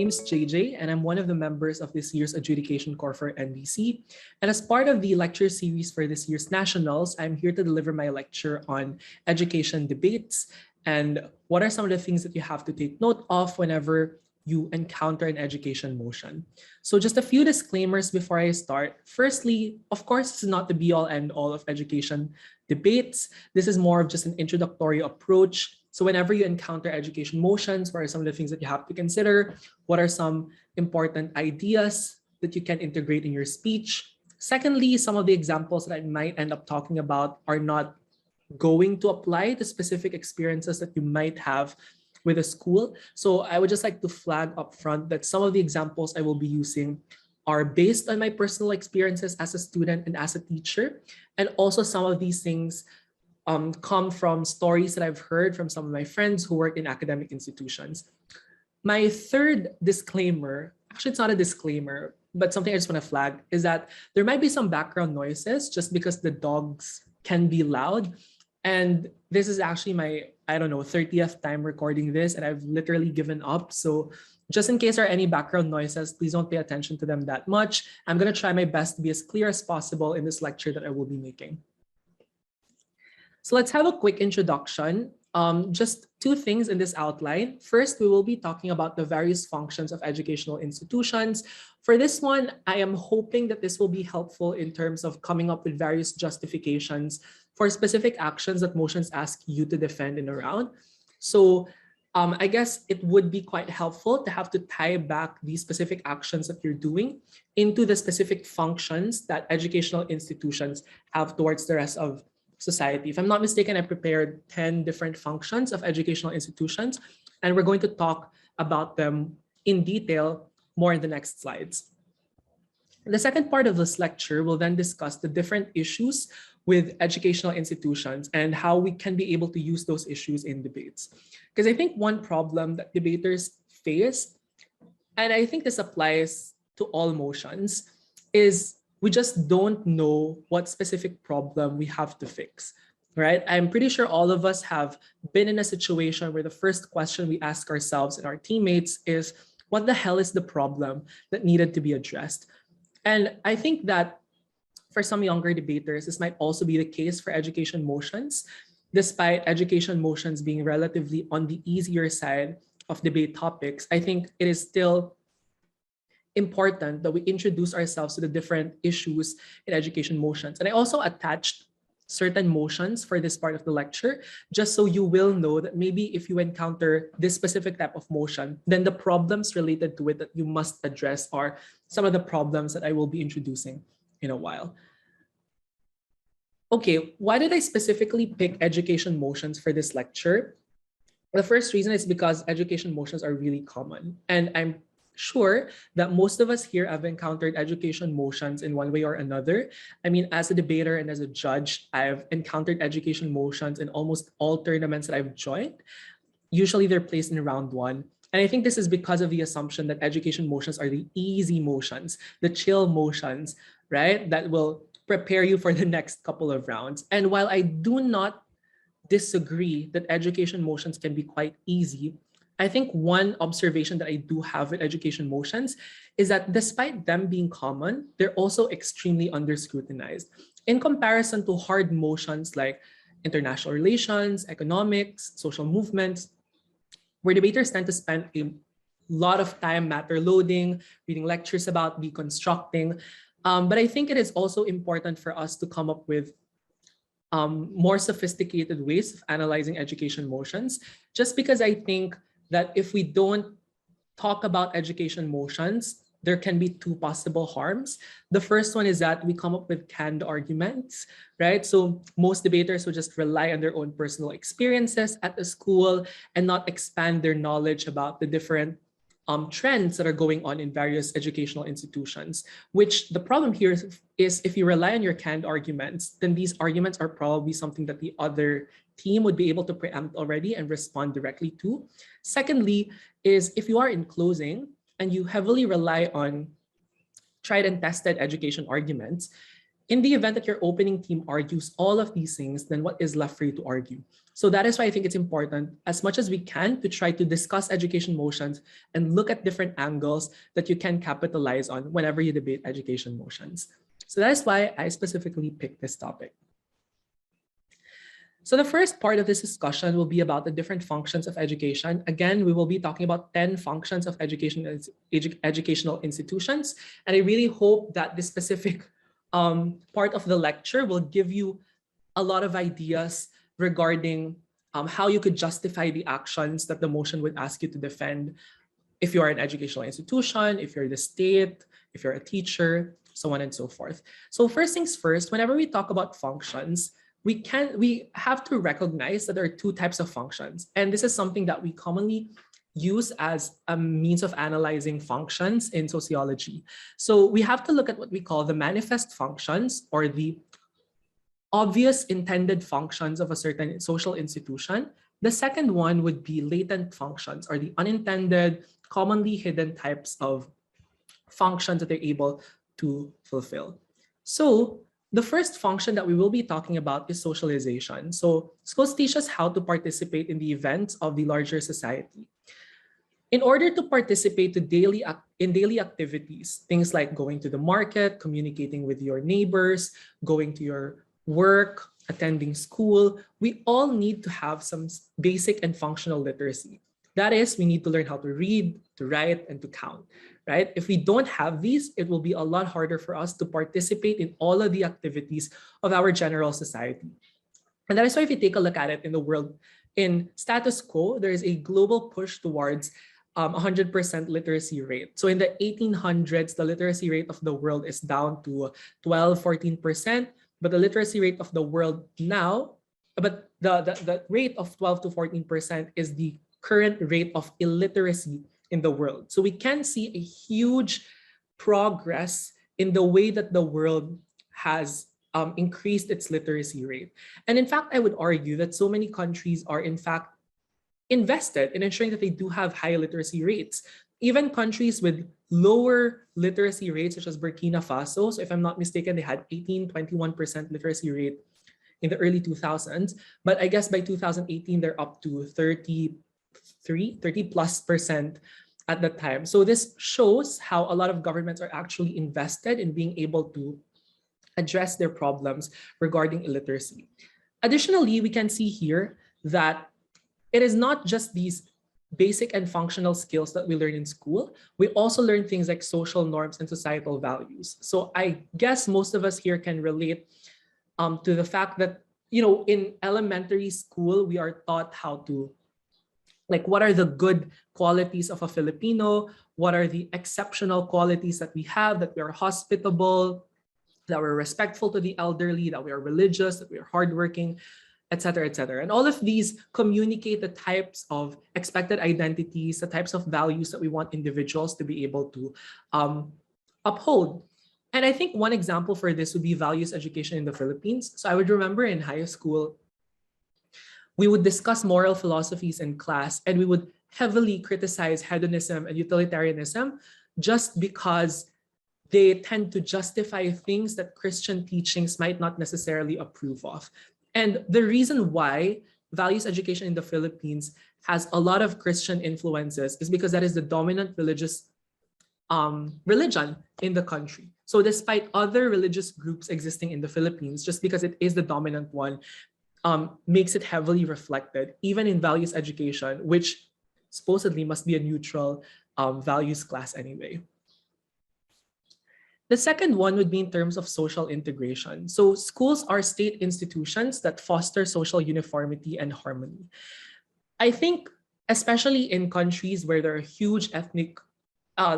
name is JJ, and I'm one of the members of this year's Adjudication Corps for NDC. And as part of the lecture series for this year's Nationals, I'm here to deliver my lecture on education debates and what are some of the things that you have to take note of whenever you encounter an education motion. So just a few disclaimers before I start. Firstly, of course, this is not the be-all end-all of education debates. This is more of just an introductory approach. So whenever you encounter education motions, what are some of the things that you have to consider? What are some important ideas that you can integrate in your speech? Secondly, some of the examples that I might end up talking about are not going to apply to specific experiences that you might have with a school. So I would just like to flag up front that some of the examples I will be using are based on my personal experiences as a student and as a teacher. And also some of these things come from stories that I've heard from some of my friends who work in academic institutions. My third disclaimer, actually it's not a disclaimer, but something I just want to flag is that there might be some background noises just because the dogs can be loud. And this is actually my, 30th time recording this, and I've literally given up. So just in case there are any background noises, please don't pay attention to them that much. I'm going to try my best to be as clear as possible in this lecture that I will be making. So let's have a quick introduction. Just two things in this outline. First, we will be talking about the various functions of educational institutions. For this one, I am hoping that this will be helpful in terms of coming up with various justifications for specific actions that motions ask you to defend in a round. So I guess it would be quite helpful to have to tie back these specific actions that you're doing into the specific functions that educational institutions have towards the rest of society. If I'm not mistaken, I prepared 10 different functions of educational institutions, and we're going to talk about them in detail more in the next slides. The second part of this lecture will then discuss the different issues with educational institutions and how we can be able to use those issues in debates. Because I think one problem that debaters face, and I think this applies to all motions, is we just don't know what specific problem we have to fix, right? I'm pretty sure all of us have been in a situation where the first question we ask ourselves and our teammates is, what the hell is the problem that needed to be addressed? And I think that for some younger debaters, this might also be the case for education motions, despite education motions being relatively on the easier side of debate topics. I think it is still important that we introduce ourselves to the different issues in education motions. And I also attached certain motions for this part of the lecture, just so you will know that maybe if you encounter this specific type of motion, then the problems related to it that you must address are some of the problems that I will be introducing in a while. Okay, why did I specifically pick education motions for this lecture? The first reason is because education motions are really common, and I'm sure that most of us here have encountered education motions in one way or another. I mean, as a debater and as a judge, I've encountered education motions in almost all tournaments that I've joined. Usually they're placed in round one. And I think this is because of the assumption that education motions are the easy motions, the chill motions, right? That will prepare you for the next couple of rounds. And while I do not disagree that education motions can be quite easy, I think one observation that I do have with education motions is that despite them being common, they're also extremely under-scrutinized. In comparison to hard motions like international relations, economics, social movements, where debaters tend to spend a lot of time matter loading, reading lectures about, deconstructing. But I think it is also important for us to come up with more sophisticated ways of analyzing education motions, just because I think that if we don't talk about education motions, there can be two possible harms. The first one is that we come up with canned arguments, right? So most debaters will just rely on their own personal experiences at the school and not expand their knowledge about the different trends that are going on in various educational institutions, which the problem here is if you rely on your canned arguments, then these arguments are probably something that the other team would be able to preempt already and respond directly to. Secondly, is if you are in closing and you heavily rely on tried and tested education arguments, In the event that your opening team argues all of these things, then what is left for you to argue? So that is why I think it's important, as much as we can, to try to discuss education motions and look at different angles that you can capitalize on whenever you debate education motions. So that is why I specifically picked this topic. So the first part of this discussion will be about the different functions of education. Again, we will be talking about 10 functions of educational institutions. And I really hope that this specific part of the lecture will give you a lot of ideas regarding how you could justify the actions that the motion would ask you to defend if you are an educational institution, if you're the state, if you're a teacher, so on and so forth. So first things first, whenever we talk about functions, we have to recognize that there are two types of functions. And this is something that we commonly use as a means of analyzing functions in sociology. So we have to look at what we call the manifest functions, or the obvious intended functions of a certain social institution. The second one would be latent functions, or the unintended, commonly hidden types of functions that they're able to fulfill. So the first function that we will be talking about is socialization. So schools teach us how to participate in the events of the larger society. In order to participate in daily activities, things like going to the market, communicating with your neighbors, going to your work, attending school, we all need to have some basic and functional literacy. That is, we need to learn how to read, to write, and to count, right? If we don't have these, it will be a lot harder for us to participate in all of the activities of our general society. And that is why if you take a look at it in the world, in status quo, there is a global push towards 100% literacy rate. So in the 1800s, the literacy rate of the world is down to 12, 14%, but the literacy rate of the world now, but the rate of 12 to 14% is the current rate of illiteracy in the world. So we can see a huge progress in the way that the world has increased its literacy rate. And in fact, I would argue that so many countries are in fact invested in ensuring that they do have high literacy rates. Even countries with lower literacy rates, such as Burkina Faso, so if I'm not mistaken, they had 18, 21% literacy rate in the early 2000s. But I guess by 2018, they're up to 30+ percent at the time. So this shows how a lot of governments are actually invested in being able to address their problems regarding illiteracy. Additionally, we can see here that it is not just these basic and functional skills that we learn in school. We also learn things like social norms and societal values. So I guess most of us here can relate to the fact that, in elementary school, we are taught how to, like, what are the good qualities of a Filipino? What are the exceptional qualities that we have, that we are hospitable, that we're respectful to the elderly, that we are religious, that we are hardworking, etc., etc. And all of these communicate the types of expected identities, the types of values that we want individuals to be able to uphold. And I think one example for this would be values education in the Philippines. So I would remember in high school, we would discuss moral philosophies in class, and we would heavily criticize hedonism and utilitarianism just because they tend to justify things that Christian teachings might not necessarily approve of. And the reason why values education in the Philippines has a lot of Christian influences is because that is the dominant religious religion in the country. So despite other religious groups existing in the Philippines, just because it is the dominant one, makes it heavily reflected, even in values education, which supposedly must be a neutral values class anyway. The second one would be in terms of social integration. So schools are state institutions that foster social uniformity and harmony. I think, especially in countries where there are huge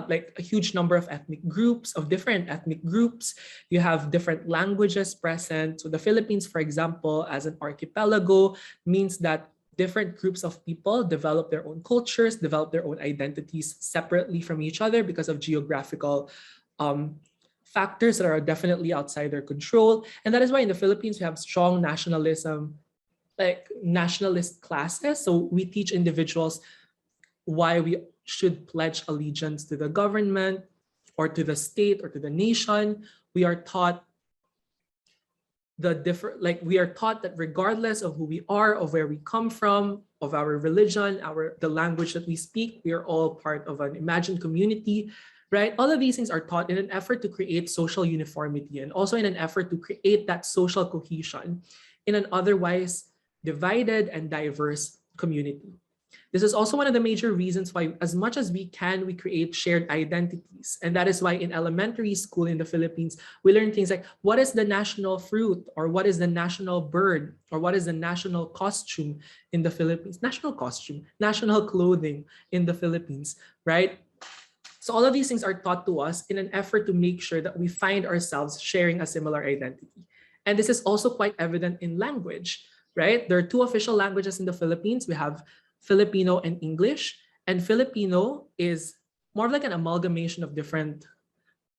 like a huge number of ethnic groups, of different ethnic groups, you have different languages present. So the Philippines, for example, as an archipelago, means that different groups of people develop their own cultures, develop their own identities separately from each other because of geographical factors that are definitely outside their control. And that is why in the Philippines, we have strong nationalism, like nationalist classes. So we teach individuals why we should pledge allegiance to the government or to the state or to the nation. We are taught the different, like we are taught that regardless of who we are, of where we come from, of our religion, the language that we speak, we are all part of an imagined community, right? All of these things are taught in an effort to create social uniformity and also in an effort to create that social cohesion in an otherwise divided and diverse community. This is also one of the major reasons why, as much as we can, we create shared identities. And that is why in elementary school in the Philippines, we learn things like what is the national fruit, or what is the national bird, or what is the national costume in the Philippines, national costume, national clothing in the Philippines, right? So all of these things are taught to us in an effort to make sure that we find ourselves sharing a similar identity. And this is also quite evident in language, right? There are two official languages in the Philippines. We have Filipino and English. And Filipino is more of like an amalgamation of different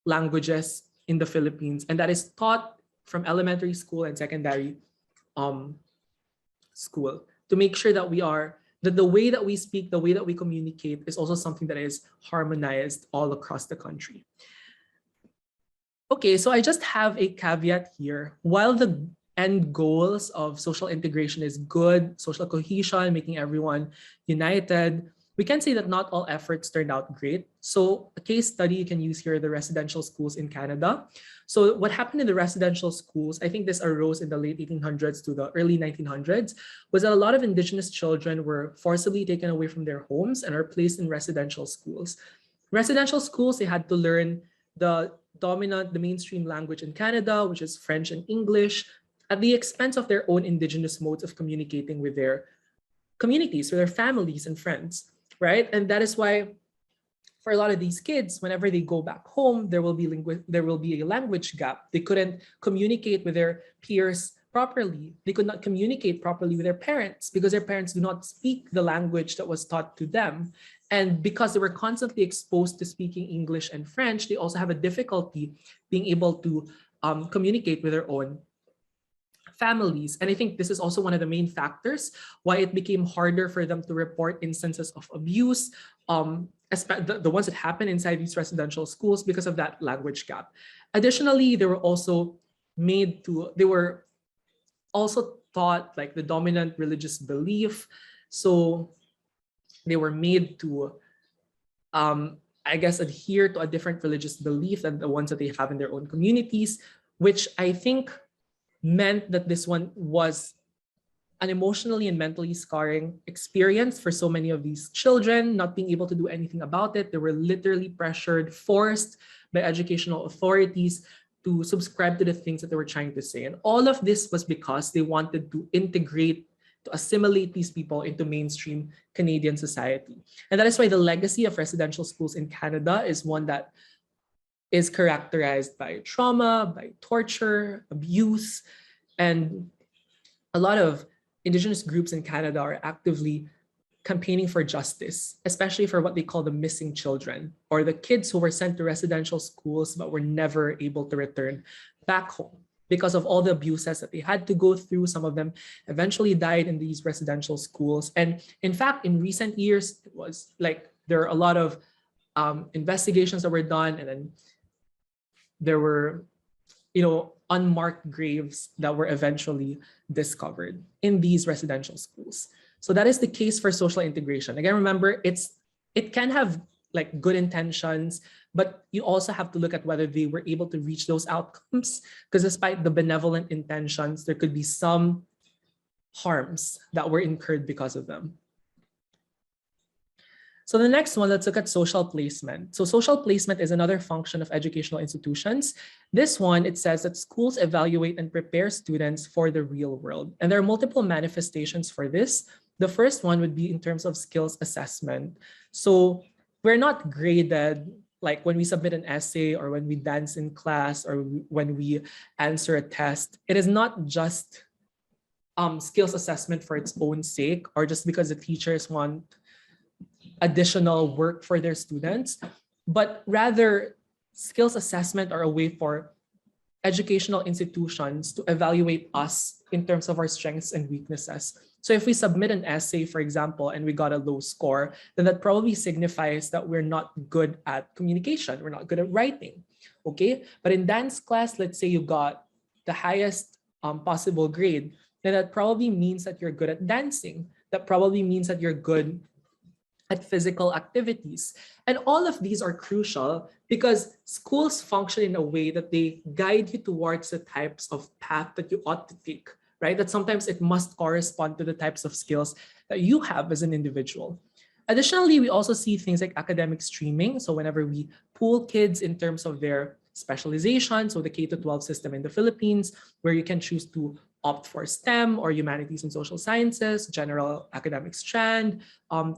languages in the Philippines. And that is taught from elementary school and secondary school to make sure that the way that we speak, the way that we communicate is also something that is harmonized all across the country. Okay, so I just have a caveat here. While the end goals of social integration is good, social cohesion, making everyone united, we can say that not all efforts turned out great. So a case study you can use here are the residential schools in Canada. So what happened in the residential schools, I think this arose in the late 1800s to the early 1900s, was that a lot of Indigenous children were forcibly taken away from their homes and are placed in residential schools. Residential schools, they had to learn the mainstream language in Canada, which is French and English, at the expense of their own Indigenous modes of communicating with their communities, with their families and friends, right? And that is why for a lot of these kids, whenever they go back home, there will be a language gap. They couldn't communicate with their peers properly. They could not communicate properly with their parents because their parents do not speak the language that was taught to them. And because they were constantly exposed to speaking English and French, they also have a difficulty being able to communicate with their own families. And I think this is also one of the main factors why it became harder for them to report instances of abuse, the ones that happen inside these residential schools because of that language gap. Additionally, they were also taught like the dominant religious belief. So they were made to, I guess, adhere to a different religious belief than the ones that they have in their own communities, which I think meant that this one was an emotionally and mentally scarring experience for so many of these children, not being able to do anything about it. They were literally pressured, forced by educational authorities to subscribe to the things that they were trying to say. And all of this was because they wanted to integrate, to assimilate these people into mainstream Canadian society. And that is why the legacy of residential schools in Canada is one that is characterized by trauma, by torture, abuse, and a lot of Indigenous groups in Canada are actively campaigning for justice, especially for what they call the missing children, or the kids who were sent to residential schools but were never able to return back home because of all the abuses that they had to go through. Some of them eventually died in these residential schools. And in fact, in recent years, it was like there are a lot of investigations that were done, and then there were, unmarked graves that were eventually discovered in these residential schools. So that is the case for social integration. Again, remember, it can have like good intentions, but you also have to look at whether they were able to reach those outcomes, because despite the benevolent intentions, there could be some harms that were incurred because of them. So the next one, let's look at social placement. So social placement is another function of educational institutions. This one, it says that schools evaluate and prepare students for the real world. And there are multiple manifestations for this. The first one would be in terms of skills assessment. So we're not graded like when we submit an essay or when we dance in class or when we answer a test. It is not just skills assessment for its own sake or just because the teachers want additional work for their students, but rather skills assessment are a way for educational institutions to evaluate us in terms of our strengths and weaknesses. So if we submit an essay, for example, and we got a low score, then that probably signifies that we're not good at communication. We're not good at writing, okay? But in dance class, let's say you got the highest possible grade, then that probably means that you're good at dancing. That probably means that you're good at physical activities. And all of these are crucial because schools function in a way that they guide you towards the types of path that you ought to take, right? That sometimes it must correspond to the types of skills that you have as an individual. Additionally, we also see things like academic streaming. So whenever we pool kids in terms of their specialization, so the K to 12 system in the Philippines, where you can choose to opt for STEM or humanities and social sciences, general academic strand,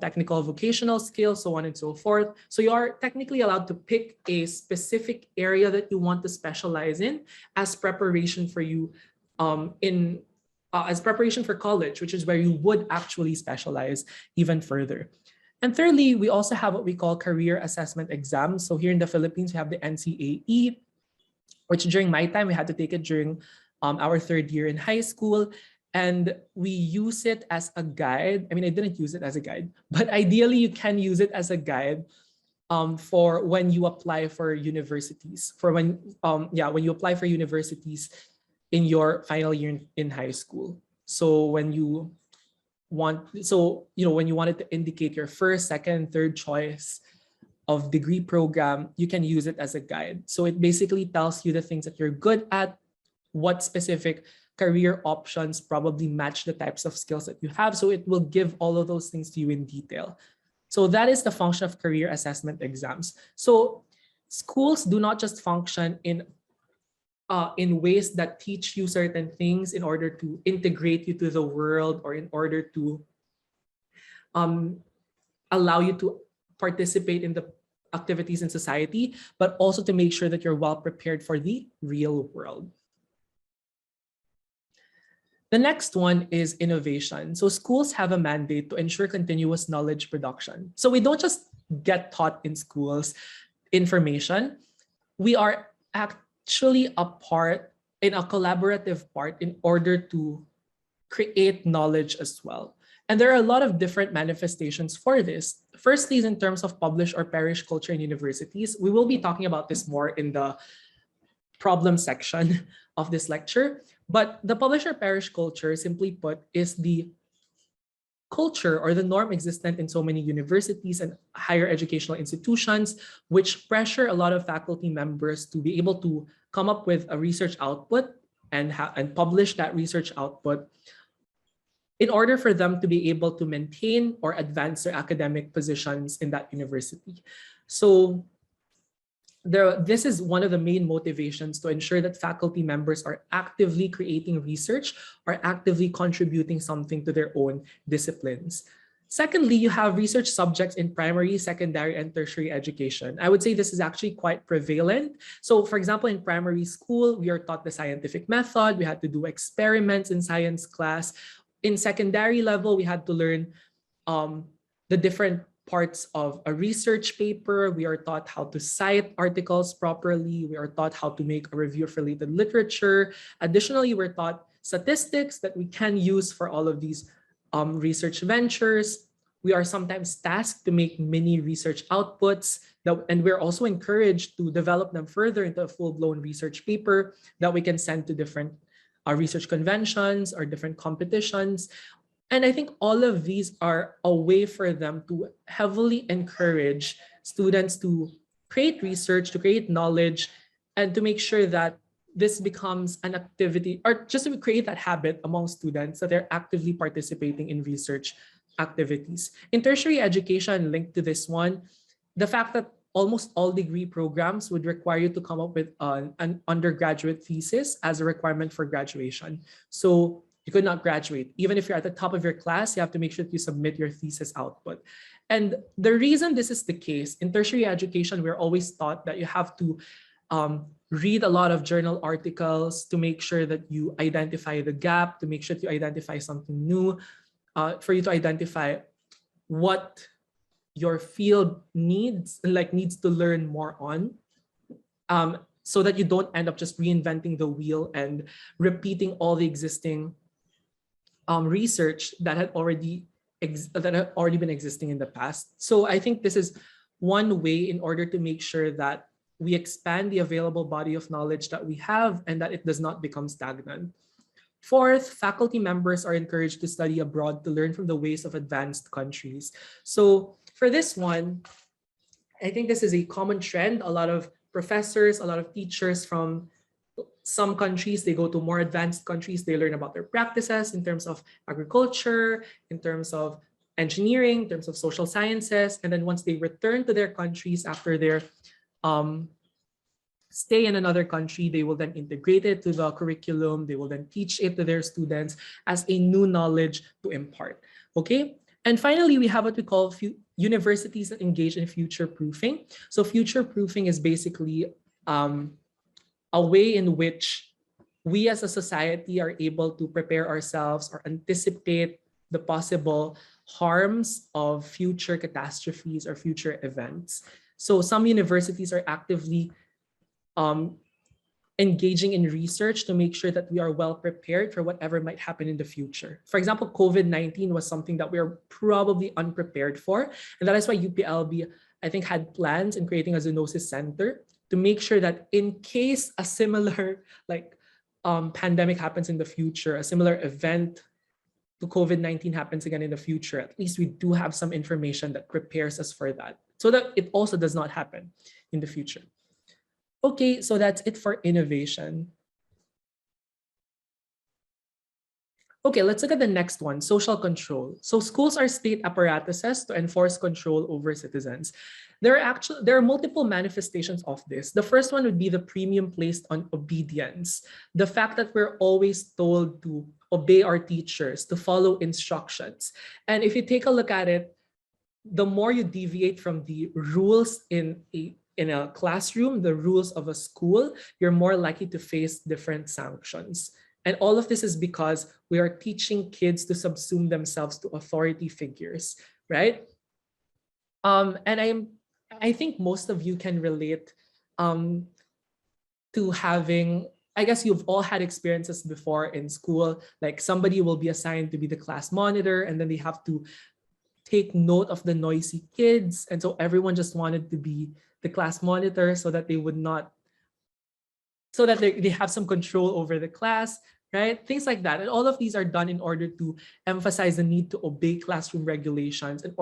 technical vocational skills, so on and so forth. So you are technically allowed to pick a specific area that you want to specialize in as preparation for you as preparation for college, which is where you would actually specialize even further. And thirdly, we also have what we call career assessment exams. So here in the Philippines, we have the NCAE, which during my time, we had to take it during our third year in high school. And we use it as a guide. I mean, I didn't use it as a guide, but ideally you can use it as a guide for when you apply for universities, when you apply for universities in your final year in high school. So when you when you wanted to indicate your first, second, third choice of degree program, you can use it as a guide. So it basically tells you the things that you're good at, what specific career options probably match the types of skills that you have. So it will give all of those things to you in detail. So that is the function of career assessment exams. So schools do not just function in ways that teach you certain things in order to integrate you to the world or in order to allow you to participate in the activities in society, but also to make sure that you're well prepared for the real world. The next one is innovation. So schools have a mandate to ensure continuous knowledge production. So we don't just get taught in schools information. We are actually a collaborative part in order to create knowledge as well. And there are a lot of different manifestations for this. Firstly, is in terms of published or perished culture in universities. We will be talking about this more in the problem section of this lecture. But the published or perished culture, simply put, is the culture or the norm existent in so many universities and higher educational institutions, which pressure a lot of faculty members to be able to come up with a research output and publish that research output in order for them to be able to maintain or advance their academic positions in that university. So this is one of the main motivations to ensure that faculty members are actively creating research or actively contributing something to their own disciplines. Secondly, you have research subjects in primary, secondary, and tertiary education. I would say this is actually quite prevalent. So for example, in primary school, we are taught the scientific method. We had to do experiments in science class. In secondary level, we had to learn the different parts of a research paper. We are taught how to cite articles properly. We are taught how to make a review of related literature. Additionally, we're taught statistics that we can use for all of these research ventures. We are sometimes tasked to make mini research outputs, and we're also encouraged to develop them further into a full-blown research paper that we can send to different research conventions or different competitions. And I think all of these are a way for them to heavily encourage students to create research, to create knowledge, and to make sure that this becomes an activity, or just to create that habit among students that they're actively participating in research activities. In tertiary education, linked to this one, the fact that almost all degree programs would require you to come up with an undergraduate thesis as a requirement for graduation. So you could not graduate. Even if you're at the top of your class, you have to make sure that you submit your thesis output. And the reason this is the case, in tertiary education, we're always taught that you have to read a lot of journal articles to make sure that you identify the gap, to make sure that you identify something new, for you to identify what your field needs to learn more on, so that you don't end up just reinventing the wheel and repeating all the existing research that had already been existing in the past. So I think this is one way in order to make sure that we expand the available body of knowledge that we have and that it does not become stagnant. Fourth, faculty members are encouraged to study abroad to learn from the ways of advanced countries. So for this one, I think this is a common trend. A lot of professors, a lot of teachers from some countries, they go to more advanced countries, they learn about their practices in terms of agriculture, in terms of engineering, in terms of social sciences. And then once they return to their countries after their um, stay in another country, they will then integrate it to the curriculum. They will then teach it to their students as a new knowledge to impart. Okay. And finally, we have what we call universities that engage in future proofing. So future proofing is basically a way in which we as a society are able to prepare ourselves or anticipate the possible harms of future catastrophes or future events. So some universities are actively engaging in research to make sure that we are well prepared for whatever might happen in the future. For example, COVID-19 was something that we are probably unprepared for. And that is why UPLB, I think, had plans in creating a zoonosis center to make sure that in case a similar pandemic happens in the future, a similar event to COVID-19 happens again in the future, at least we do have some information that prepares us for that so that it also does not happen in the future. Okay, so that's it for innovation. Okay, let's look at the next one, social control. So schools are state apparatuses to enforce control over citizens. There are multiple manifestations of this. The first one would be the premium placed on obedience. The fact that we're always told to obey our teachers, to follow instructions. And if you take a look at it, the more you deviate from the rules in a classroom, the rules of a school, you're more likely to face different sanctions. And all of this is because we are teaching kids to subsume themselves to authority figures, right? And I think most of you can relate to having, I guess you've all had experiences before in school, like somebody will be assigned to be the class monitor and then they have to take note of the noisy kids. And so everyone just wanted to be the class monitor so that they would not, so that they have some control over the class, right? Things like that. And all of these are done in order to emphasize the need to obey classroom regulations and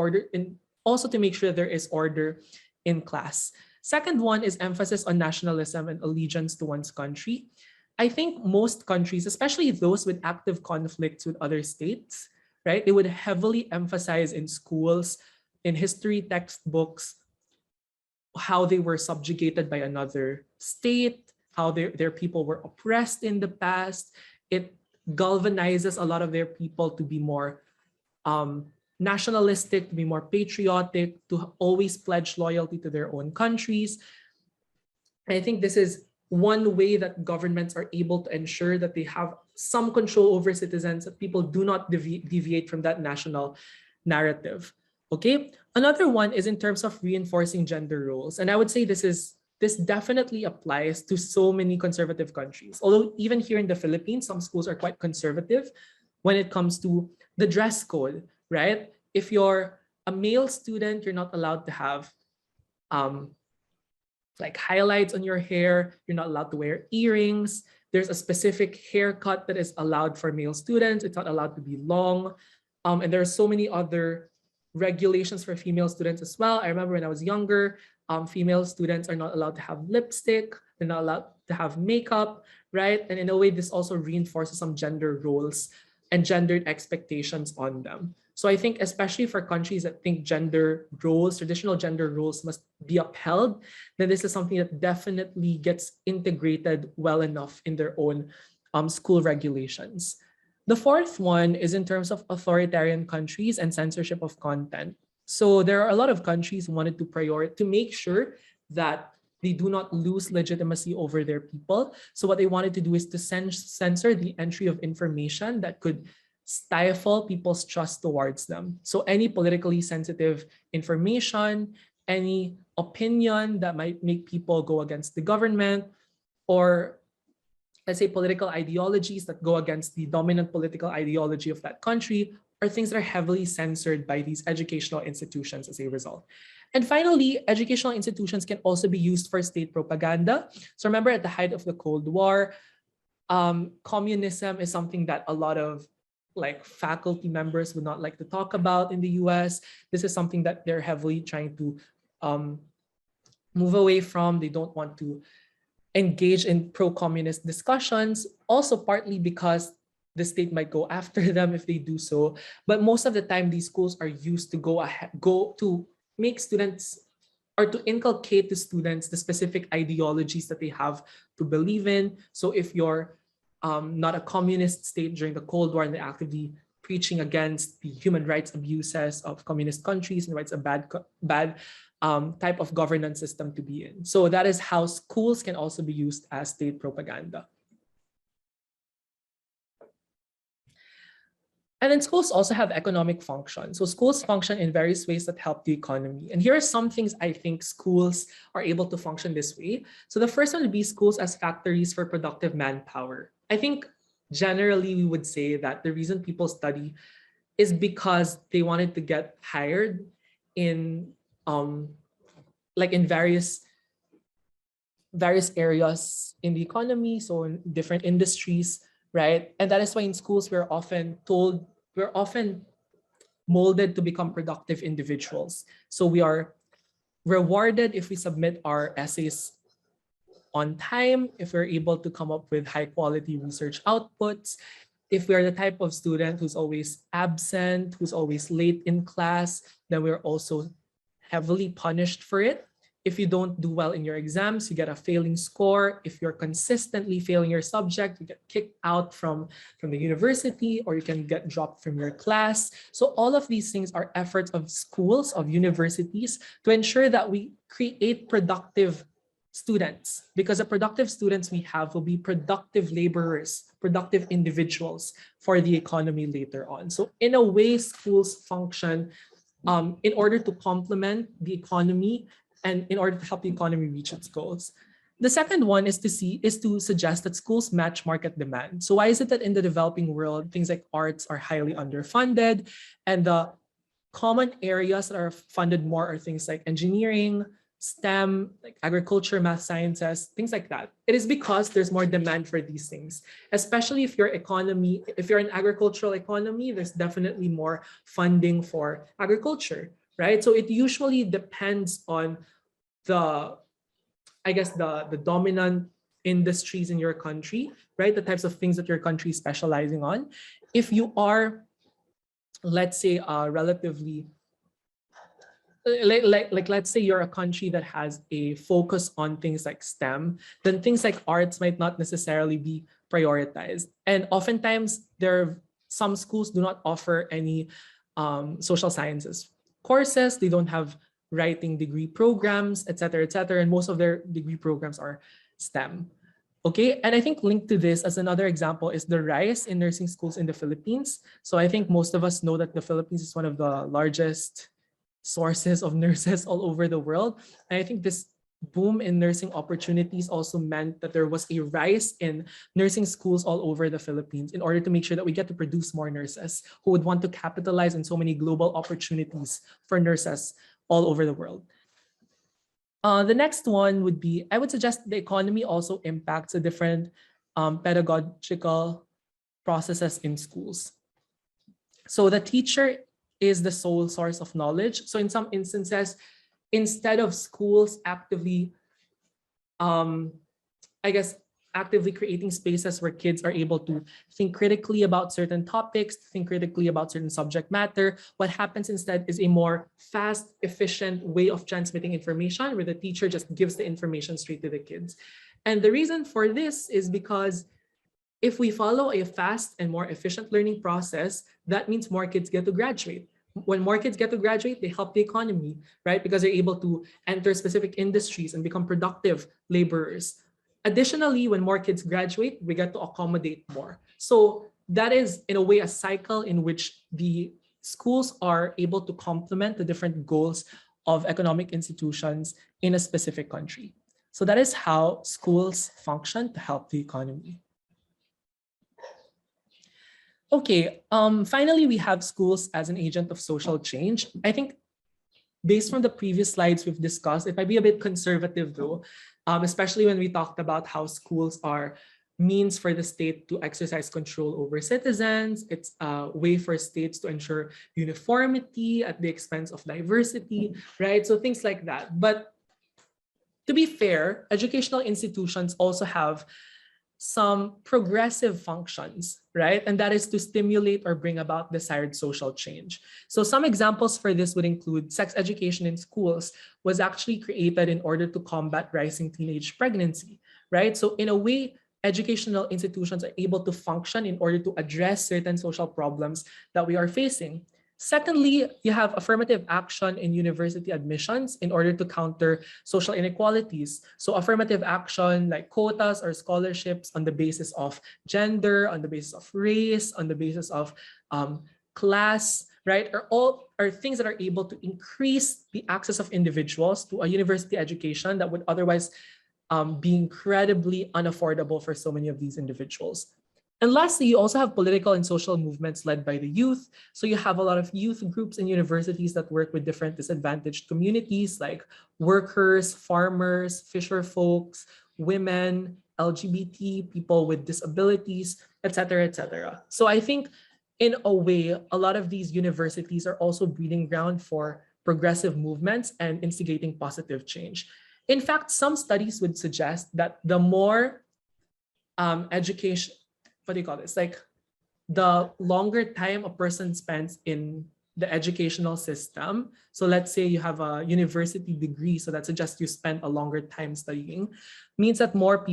also to make sure there is order in class. Second one is emphasis on nationalism and allegiance to one's country. I think most countries, especially those with active conflicts with other states, right, they would heavily emphasize in schools, in history textbooks, how they were subjugated by another state, how their people were oppressed in the past. It galvanizes a lot of their people to be more nationalistic, to be more patriotic, to always pledge loyalty to their own countries. And I think this is one way that governments are able to ensure that they have some control over citizens, that people do not deviate from that national narrative. Okay. Another one is in terms of reinforcing gender roles. And I would say this definitely applies to so many conservative countries. Although even here in the Philippines, some schools are quite conservative when it comes to the dress code, right? If you're a male student, you're not allowed to have like highlights on your hair. You're not allowed to wear earrings. There's a specific haircut that is allowed for male students. It's not allowed to be long. And there are so many other regulations for female students as well. I remember when I was younger, female students are not allowed to have lipstick. They're not allowed to have makeup, right? And in a way, this also reinforces some gender roles and gendered expectations on them. So I think especially for countries that think gender roles, traditional gender roles must be upheld, then this is something that definitely gets integrated well enough in their own school regulations. The fourth one is in terms of authoritarian countries and censorship of content. So there are a lot of countries who wanted to make sure that they do not lose legitimacy over their people. So what they wanted to do is to censor the entry of information that could stifle people's trust towards them. So any politically sensitive information, any opinion that might make people go against the government, or let's say political ideologies that go against the dominant political ideology of that country, are things that are heavily censored by these educational institutions as a result. And finally, educational institutions can also be used for state propaganda. So remember at the height of the Cold War, Communism is something that a lot of like faculty members would not like to talk about in the US. This is something that they're heavily trying to um, move away from. They don't want to engage in pro-communist discussions, also partly because the state might go after them if they do so. But most of the time, these schools are used to go to make students or to inculcate to students the specific ideologies that they have to believe in. So if you're not a communist state during the Cold War and they're actively preaching against the human rights abuses of communist countries and why it's a bad type of governance system to be in. So that is how schools can also be used as state propaganda. And then schools also have economic function. So schools function in various ways that help the economy. And here are some things I think schools are able to function this way. So the first one would be schools as factories for productive manpower. I think generally we would say that the reason people study is because they wanted to get hired in like in various areas in the economy, so in different industries, right? And that is why in schools we're often molded to become productive individuals. So we are rewarded if we submit our essays on time, if we're able to come up with high quality research outputs, if we're the type of student who's always absent, who's always late in class, then we're also heavily punished for it. If you don't do well in your exams, you get a failing score. If you're consistently failing your subject, you get kicked out from the university, or you can get dropped from your class. So all of these things are efforts of schools, of universities, to ensure that we create productive students, because the productive students we have will be productive laborers, productive individuals for the economy later on. So in a way, schools function in order to complement the economy and in order to help the economy reach its goals. The second one is to suggest that schools match market demand. So why is it that in the developing world, things like arts are highly underfunded, and the common areas that are funded more are things like engineering, STEM, like agriculture, math, sciences, things like that? It is because there's more demand for these things, especially if you're an agricultural economy, there's definitely more funding for agriculture, right? So it usually depends on the dominant industries in your country, right? The types of things that your country is specializing on. If you are, let's say, relatively like let's say you're a country that has a focus on things like STEM, then things like arts might not necessarily be prioritized. And oftentimes some schools do not offer any social sciences courses. They don't have writing degree programs, etc., etc. And most of their degree programs are STEM. Okay, and I think linked to this as another example is the rise in nursing schools in the Philippines. So I think most of us know that the Philippines is one of the largest sources of nurses all over the world. And I think this boom in nursing opportunities also meant that there was a rise in nursing schools all over the Philippines in order to make sure that we get to produce more nurses who would want to capitalize on so many global opportunities for nurses all over the world. The next one would be, I would suggest the economy also impacts the different pedagogical processes in schools. So the teacher is the sole source of knowledge. So in some instances, instead of schools actively, actively creating spaces where kids are able to think critically about certain topics, think critically about certain subject matter, what happens instead is a more fast, efficient way of transmitting information where the teacher just gives the information straight to the kids. And the reason for this is because if we follow a fast and more efficient learning process, that means more kids get to graduate. When more kids get to graduate, they help the economy, right? Because they're able to enter specific industries and become productive laborers. Additionally, when more kids graduate, we get to accommodate more. So that is, in a way, a cycle in which the schools are able to complement the different goals of economic institutions in a specific country. So that is how schools function to help the economy. Okay, finally, we have schools as an agent of social change. I think based from the previous slides we've discussed, it might be a bit conservative though, especially when we talked about how schools are means for the state to exercise control over citizens. It's a way for states to ensure uniformity at the expense of diversity, right? So things like that. But to be fair, educational institutions also have some progressive functions, right? And that is to stimulate or bring about desired social change. So some examples for this would include sex education in schools was actually created in order to combat rising teenage pregnancy, right? So in a way, educational institutions are able to function in order to address certain social problems that we are facing. Secondly, you have affirmative action in university admissions in order to counter social inequalities. So affirmative action like quotas or scholarships on the basis of gender, on the basis of race, on the basis of class, right, are all are things that are able to increase the access of individuals to a university education that would otherwise be incredibly unaffordable for so many of these individuals. And lastly, you also have political and social movements led by the youth. So you have a lot of youth groups in universities that work with different disadvantaged communities like workers, farmers, fisher folks, women, LGBT, people with disabilities, etc., etc. So I think in a way, a lot of these universities are also breeding ground for progressive movements and instigating positive change. In fact, some studies would suggest that the more education, what do you call this? Like the longer time a person spends in the educational system. So let's say you have a university degree, so that suggests you spend a longer time studying, means that more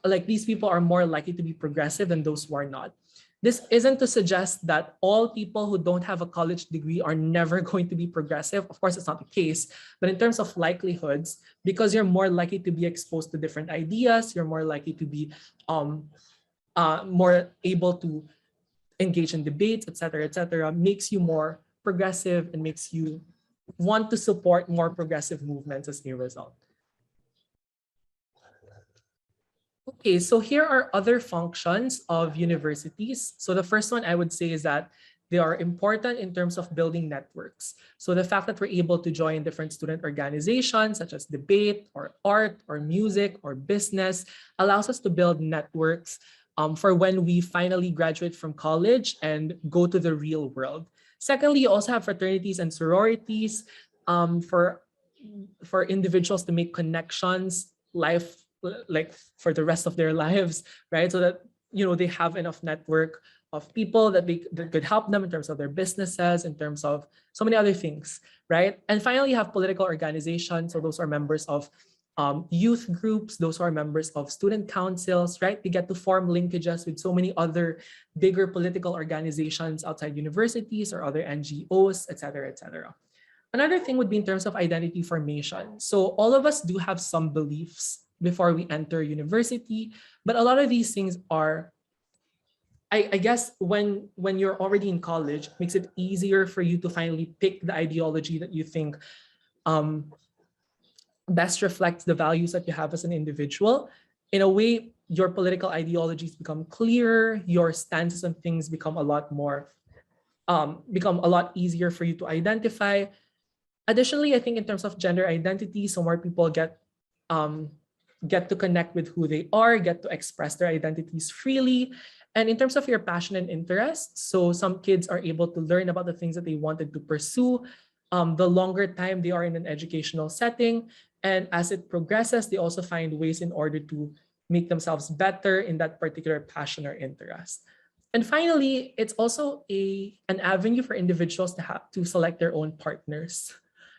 like these people are more likely to be progressive than those who are not. This isn't to suggest that all people who don't have a college degree are never going to be progressive. Of course, it's not the case. But in terms of likelihoods, because you're more likely to be exposed to different ideas, you're more likely to be more able to engage in debates, et cetera, makes you more progressive and makes you want to support more progressive movements as a result. Okay, so here are other functions of universities. So the first one I would say is that they are important in terms of building networks. So the fact that we're able to join different student organizations such as debate or art or music or business allows us to build networks for when we finally graduate from college and go to the real world. Secondly, you also have fraternities and sororities for individuals to make connections, like for the rest of their lives, right? So that they have enough network of people that could help them in terms of their businesses, in terms of so many other things, right? And finally, you have political organizations. So those are members of youth groups, those are members of student councils, right? They get to form linkages with so many other bigger political organizations outside universities or other NGOs, et cetera, et cetera. Another thing would be in terms of identity formation. So all of us do have some beliefs before we enter university, but a lot of these things are, I guess, when you're already in college, it makes it easier for you to finally pick the ideology that you think best reflects the values that you have as an individual. In a way, your political ideologies become clearer, your stances on things become a lot easier for you to identify. Additionally, I think in terms of gender identity, so more people get to connect with who they are, get to express their identities freely. And in terms of your passion and interests, so some kids are able to learn about the things that they wanted to pursue the longer time they are in an educational setting. And as it progresses, they also find ways in order to make themselves better in that particular passion or interest. And finally, it's also an avenue for individuals to have to select their own partners,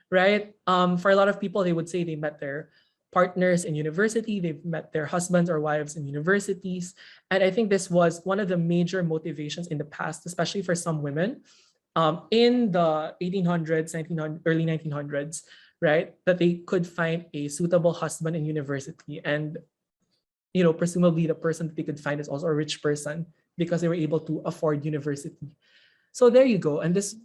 right? For a lot of people, they would say they met their partners in university, they've met their husbands or wives in universities. And I think this was one of the major motivations in the past, especially for some women in the 1800s, early 1900s, right? That they could find a suitable husband in university. And, presumably the person that they could find is also a rich person because they were able to afford university. So there you go. And this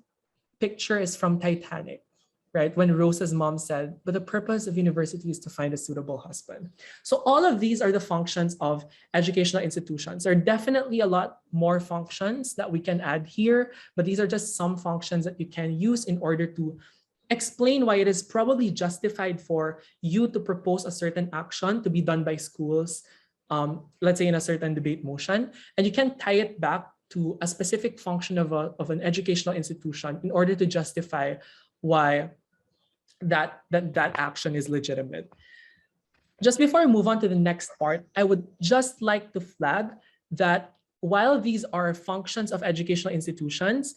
picture is from Titanic, right? When Rose's mom said, but the purpose of university is to find a suitable husband. So all of these are the functions of educational institutions. There are definitely a lot more functions that we can add here, but these are just some functions that you can use in order to explain why it is probably justified for you to propose a certain action to be done by schools let's say in a certain debate motion, and you can tie it back to a specific function of an educational institution in order to justify why that action is legitimate. Just before I move on to the next part, I would just like to flag that while these are functions of educational institutions,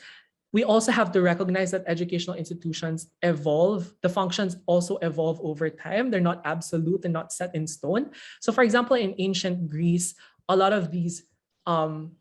we also have to recognize that educational institutions evolve. The functions also evolve over time. They're not absolute and not set in stone. So for example, in ancient Greece, a lot of these all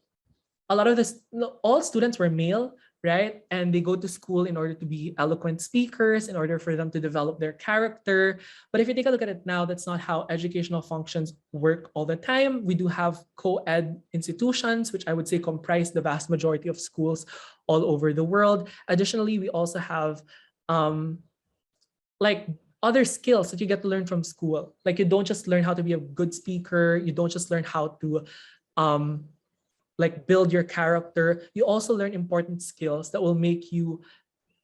students were male, right? And they go to school in order to be eloquent speakers, in order for them to develop their character. But if you take a look at it now, that's not how educational functions work all the time. We do have co-ed institutions, which I would say comprise the vast majority of schools all over the world. Additionally, we also have like other skills that you get to learn from school. Like you don't just learn how to be a good speaker, you don't just learn how to like build your character, you also learn important skills that will make you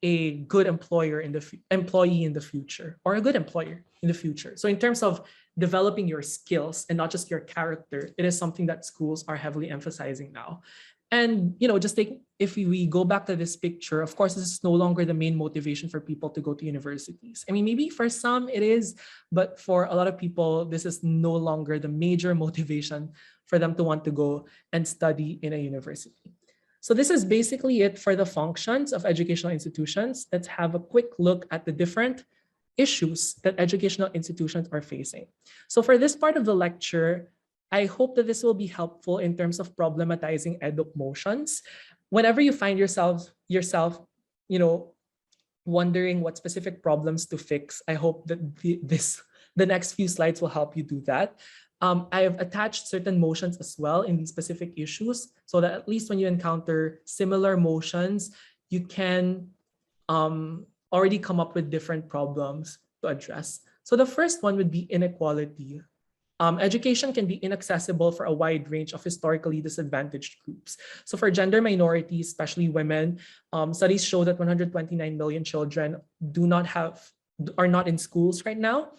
a good employee in the future, or a good employer in the future. So in terms of developing your skills and not just your character, it is something that schools are heavily emphasizing now. And just if we go back to this picture, of course, this is no longer the main motivation for people to go to universities. I mean, maybe for some it is, but for a lot of people, this is no longer the major motivation for them to want to go and study in a university. So this is basically it for the functions of educational institutions. Let's have a quick look at the different issues that educational institutions are facing. So for this part of the lecture, I hope that this will be helpful in terms of problematizing edu motions. Whenever you find yourself, wondering what specific problems to fix, I hope that the next few slides will help you do that. I have attached certain motions as well in these specific issues, so that at least when you encounter similar motions, you can already come up with different problems to address. So the first one would be inequality. Education can be inaccessible for a wide range of historically disadvantaged groups. So for gender minorities, especially women, studies show that 129 million children are not in schools right now.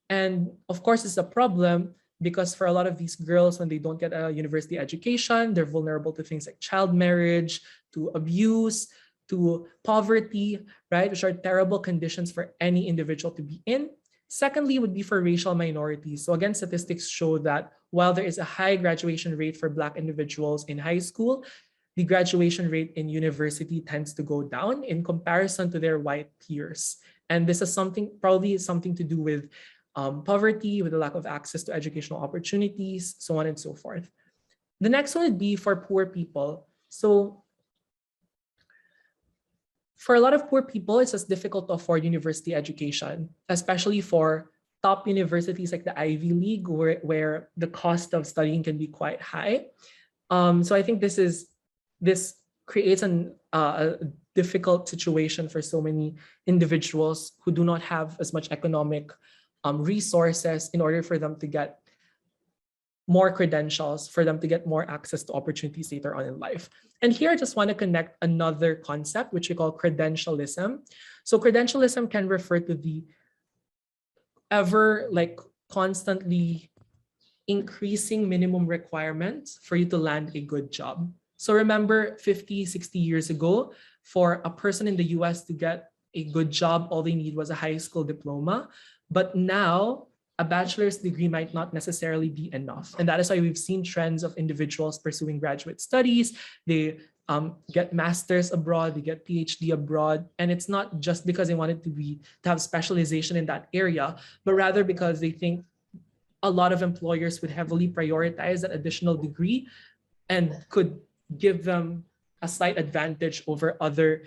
And of course, it's a problem because for a lot of these girls, when they don't get a university education, they're vulnerable to things like child marriage, to abuse, to poverty, right? Which are terrible conditions for any individual to be in. Secondly, would be for racial minorities. So again, statistics show that while there is a high graduation rate for Black individuals in high school, the graduation rate in university tends to go down in comparison to their white peers. And this is probably something to do with poverty, with the lack of access to educational opportunities, so on and so forth. The next one would be for poor people. So for a lot of poor people, it's just difficult to afford university education, especially for top universities like the Ivy League, where the cost of studying can be quite high. So I think this creates a difficult situation for so many individuals who do not have as much economic resources in order for them to get more credentials, for them to get more access to opportunities later on in life. And here I just want to connect another concept, which we call credentialism. So credentialism can refer to the constantly increasing minimum requirements for you to land a good job. So remember 50, 60 years ago, for a person in the US to get a good job, all they need was a high school diploma. But now, a bachelor's degree might not necessarily be enough. And that is why we've seen trends of individuals pursuing graduate studies. They get masters abroad, they get PhD abroad. And it's not just because they wanted to have specialization in that area, but rather because they think a lot of employers would heavily prioritize that additional degree and could give them a slight advantage over other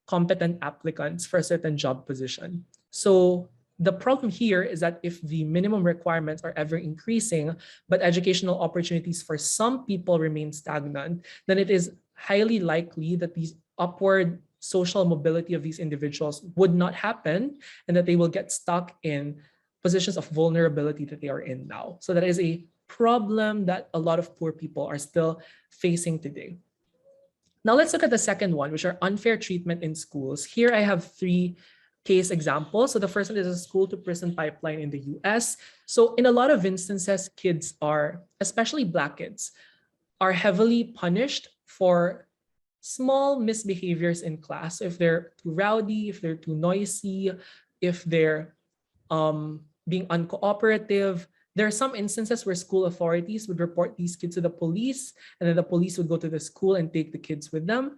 competent applicants for a certain job position. So the problem here is that if the minimum requirements are ever increasing, but educational opportunities for some people remain stagnant, then it is highly likely that these upward social mobility of these individuals would not happen and that they will get stuck in positions of vulnerability that they are in now. So that is a problem that a lot of poor people are still facing today. Now let's look at the second one, which are unfair treatment in schools. Here I have three case examples. So the first one is a school to prison pipeline in the US. So in a lot of instances, kids are, especially Black kids, are heavily punished for small misbehaviors in class. So if they're too rowdy, if they're too noisy, if they're being uncooperative. There are some instances where school authorities would report these kids to the police, and then the police would go to the school and take the kids with them.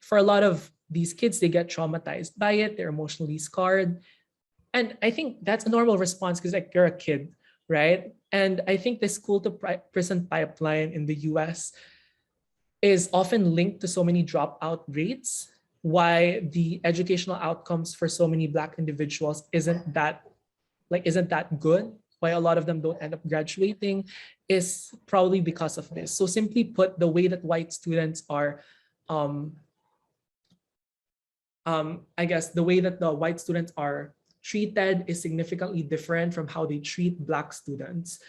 For a lot of these kids, they get traumatized by it, they're emotionally scarred. And I think that's a normal response because like you're a kid, right? And I think the school to prison pipeline in the US is often linked to so many dropout rates, why the educational outcomes for so many Black individuals isn't that good, why a lot of them don't end up graduating, is probably because of this. So simply put, the way that white students are, I guess the way that the white students are treated is significantly different from how they treat Black students.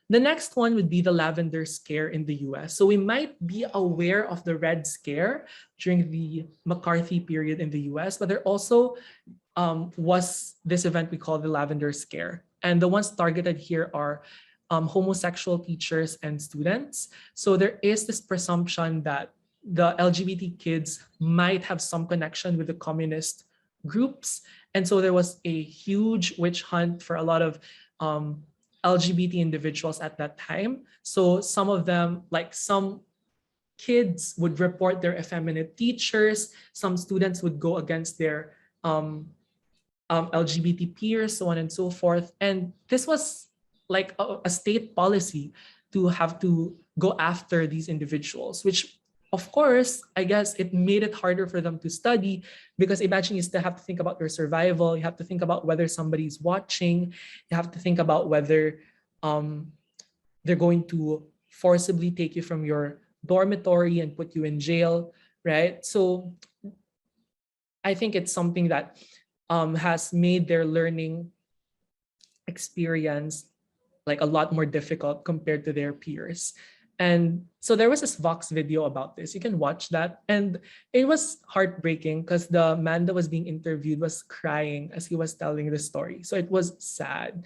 The next one would be the lavender scare in the US. So we might be aware of the Red Scare during the McCarthy period in the US, but there also was this event we call the lavender scare. And the ones targeted here are homosexual teachers and students. So there is this presumption that the LGBT kids might have some connection with the communist groups. And so there was a huge witch hunt for a lot of LGBT individuals at that time. So some of them, like some kids would report their effeminate teachers, some students would go against their LGBT peers, so on and so forth. And this was like a state policy to have to go after these individuals, which of course, I guess it made it harder for them to study because imagine you still have to think about your survival. You have to think about whether somebody's watching. You have to think about whether they're going to forcibly take you from your dormitory and put you in jail, right? So I think it's something that has made their learning experience like a lot more difficult compared to their peers. And so there was this Vox video about this. You can watch that. And it was heartbreaking because the man that was being interviewed was crying as he was telling the story. So it was sad.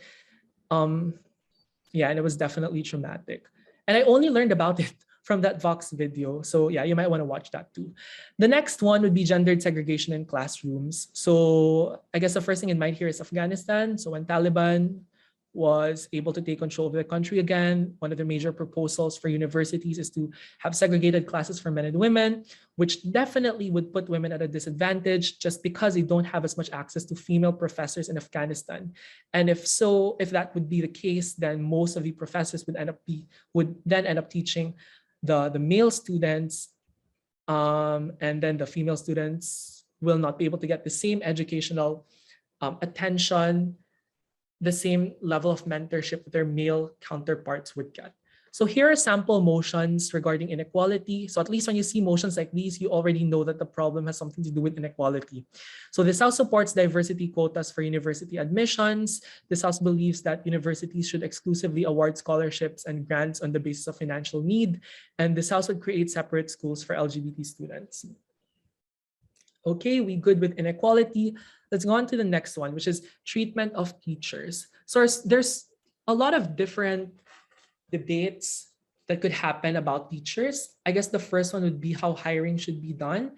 Yeah, and it was definitely traumatic. And I only learned about it from that Vox video. So yeah, you might want to watch that too. The next one would be gendered segregation in classrooms. So I guess the first thing in mind here is Afghanistan. So when Taliban was able to take control of the country again, one of the major proposals for universities is to have segregated classes for men and women, which definitely would put women at a disadvantage just because they don't have as much access to female professors in Afghanistan. And if that would be the case, then most of the professors would then end up teaching the male students, and then the female students will not be able to get the same educational attention, the same level of mentorship that their male counterparts would get. So here are sample motions regarding inequality. So at least when you see motions like these, you already know that the problem has something to do with inequality. So this house supports diversity quotas for university admissions. This house believes that universities should exclusively award scholarships and grants on the basis of financial need. And this house would create separate schools for LGBT students. Okay, we good with inequality. Let's go on to the next one, which is treatment of teachers. So there's a lot of different debates that could happen about teachers. I guess the first one would be how hiring should be done.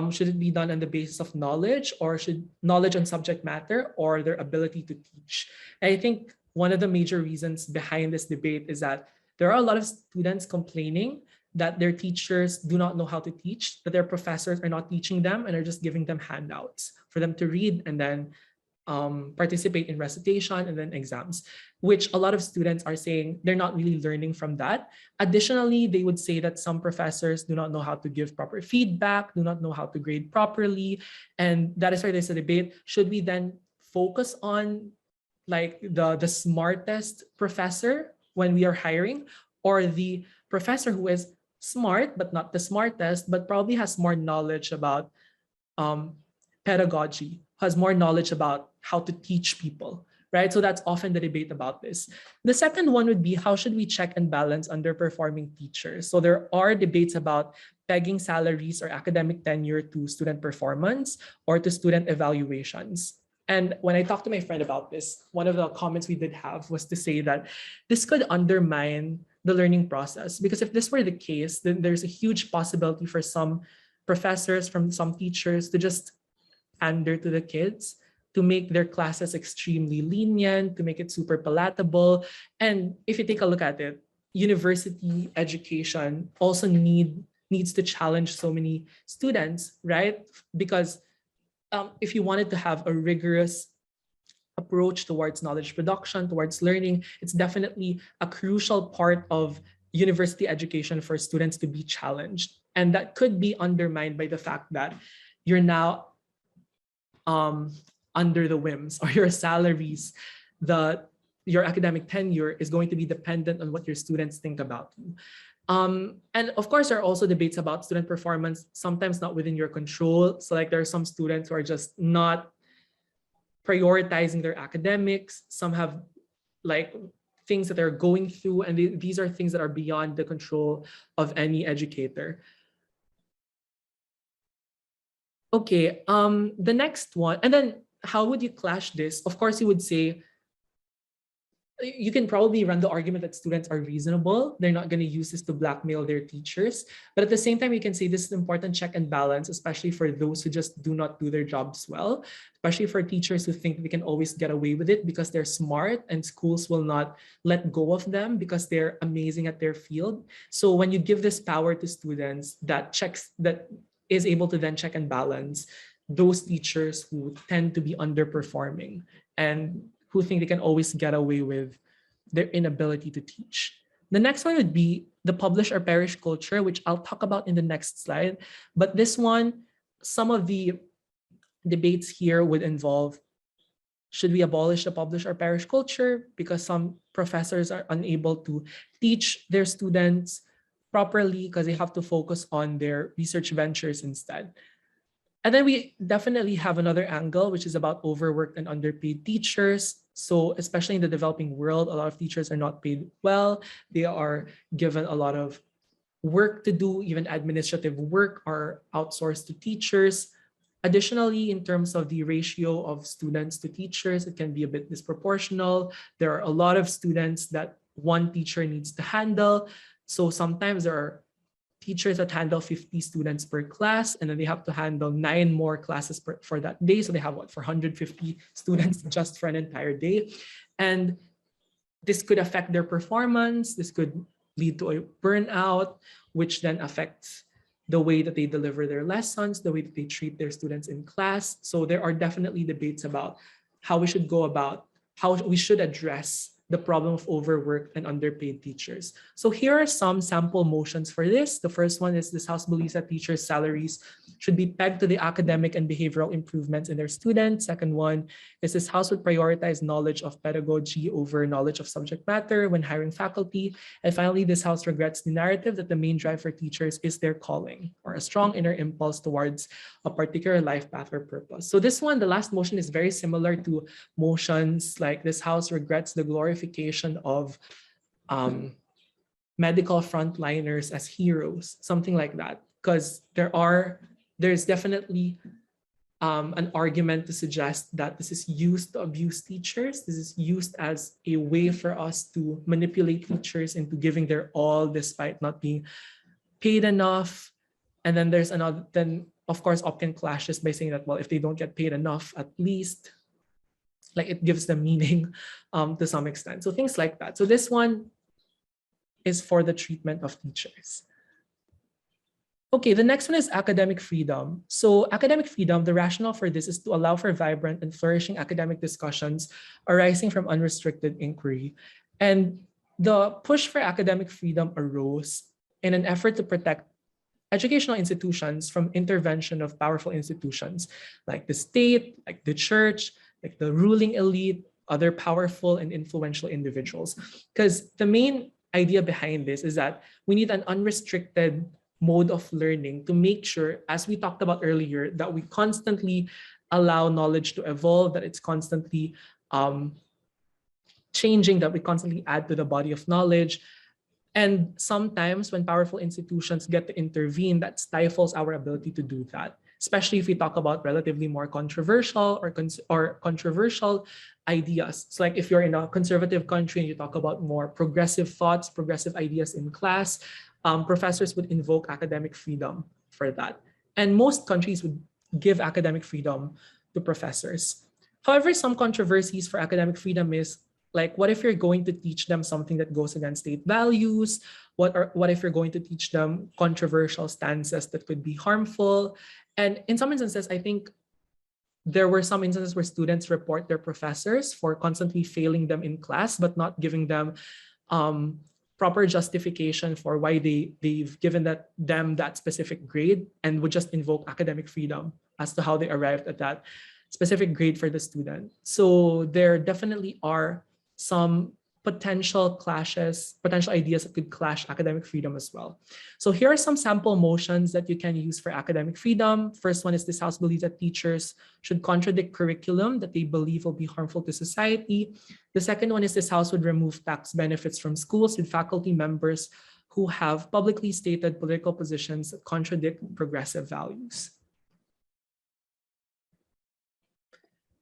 Should it be done on the basis of knowledge, or should knowledge on subject matter, or their ability to teach? And I think one of the major reasons behind this debate is that there are a lot of students complaining that their teachers do not know how to teach, that their professors are not teaching them and are just giving them handouts for them to read and then participate in recitation and then exams, which a lot of students are saying they're not really learning from that. Additionally, they would say that some professors do not know how to give proper feedback, do not know how to grade properly. And that is why there's a debate. Should we then focus on like the smartest professor when we are hiring, or the professor who is smart but not the smartest, but probably has more knowledge about pedagogy, has more knowledge about how to teach people, right? So that's often the debate about this. The second one would be, how should we check and balance underperforming teachers? So there are debates about pegging salaries or academic tenure to student performance or to student evaluations. And when I talked to my friend about this, one of the comments we did have was to say that this could undermine the learning process. Because if this were the case, then there's a huge possibility for some professors, from some teachers to just pander to the kids, to make their classes extremely lenient, to make it super palatable. And if you take a look at it, university education also needs to challenge so many students, right? Because if you wanted to have a rigorous approach towards knowledge production, towards learning, it's definitely a crucial part of university education for students to be challenged. And that could be undermined by the fact that you're now under the whims, or your salaries, your academic tenure is going to be dependent on what your students think about you. And of course, there are also debates about student performance, sometimes not within your control. So like there are some students who are just not prioritizing their academics. Some have like things that they're going through, and these are things that are beyond the control of any educator. Okay, the next one, and then how would you clash this? Of course, you would say, you can probably run the argument that students are reasonable. They're not going to use this to blackmail their teachers. But at the same time, you can say this is an important check and balance, especially for those who just do not do their jobs well, especially for teachers who think they can always get away with it because they're smart and schools will not let go of them because they're amazing at their field. So when you give this power to students that is able to then check and balance those teachers who tend to be underperforming and who think they can always get away with their inability to teach. The next one would be the publish or perish culture, which I'll talk about in the next slide. But this one, some of the debates here would involve, should we abolish the publish or perish culture because some professors are unable to teach their students properly because they have to focus on their research ventures instead. And then we definitely have another angle, which is about overworked and underpaid teachers. So especially in the developing world, a lot of teachers are not paid well. They are given a lot of work to do, even administrative work are outsourced to teachers. Additionally, in terms of the ratio of students to teachers, it can be a bit disproportional. There are a lot of students that one teacher needs to handle. So sometimes there are teachers that handle 50 students per class, and then they have to handle 9 more classes for that day. So they have 450 students just for an entire day. And this could affect their performance. This could lead to a burnout, which then affects the way that they deliver their lessons, the way that they treat their students in class. So there are definitely debates about how we should go about, how we should address the problem of overworked and underpaid teachers. So here are some sample motions for this. The first one is this House believes that teachers' salaries should be pegged to the academic and behavioral improvements in their students. Second one is this House would prioritize knowledge of pedagogy over knowledge of subject matter when hiring faculty. And finally, this House regrets the narrative that the main drive for teachers is their calling or a strong inner impulse towards a particular life path or purpose. So this one, the last motion, is very similar to motions like this House regrets the glorification of medical frontliners as heroes, something like that. Because there's definitely an argument to suggest that this is used to abuse teachers. This is used as a way for us to manipulate teachers into giving their all despite not being paid enough. And then there's another, then of course Opkin clashes by saying that, well, if they don't get paid enough, at least like it gives them meaning to some extent. So things like that. So this one is for the treatment of teachers. Okay, the next one is academic freedom. So academic freedom, the rationale for this is to allow for vibrant and flourishing academic discussions arising from unrestricted inquiry. And the push for academic freedom arose in an effort to protect educational institutions from intervention of powerful institutions like the state, like the church, like the ruling elite, other powerful and influential individuals. Because the main idea behind this is that we need an unrestricted mode of learning to make sure, as we talked about earlier, that we constantly allow knowledge to evolve, that it's constantly changing, that we constantly add to the body of knowledge. And sometimes when powerful institutions get to intervene, that stifles our ability to do that. especially if we talk about relatively more controversial or controversial ideas. It's like if you're in a conservative country and you talk about more progressive thoughts, progressive ideas in class, professors would invoke academic freedom for that. And most countries would give academic freedom to professors. However, some controversies for academic freedom is like, what if you're going to teach them something that goes against state values? What if you're going to teach them controversial stances that could be harmful? And in some instances, I think there were some instances where students report their professors for constantly failing them in class, but not giving them proper justification for why they've given them that specific grade, and would just invoke academic freedom as to how they arrived at that specific grade for the student. So there definitely are some potential clashes, potential ideas that could clash academic freedom as well. So here are some sample motions that you can use for academic freedom. First one is, this House believes that teachers should contradict curriculum that they believe will be harmful to society. The second one is, this House would remove tax benefits from schools with faculty members who have publicly stated political positions that contradict progressive values.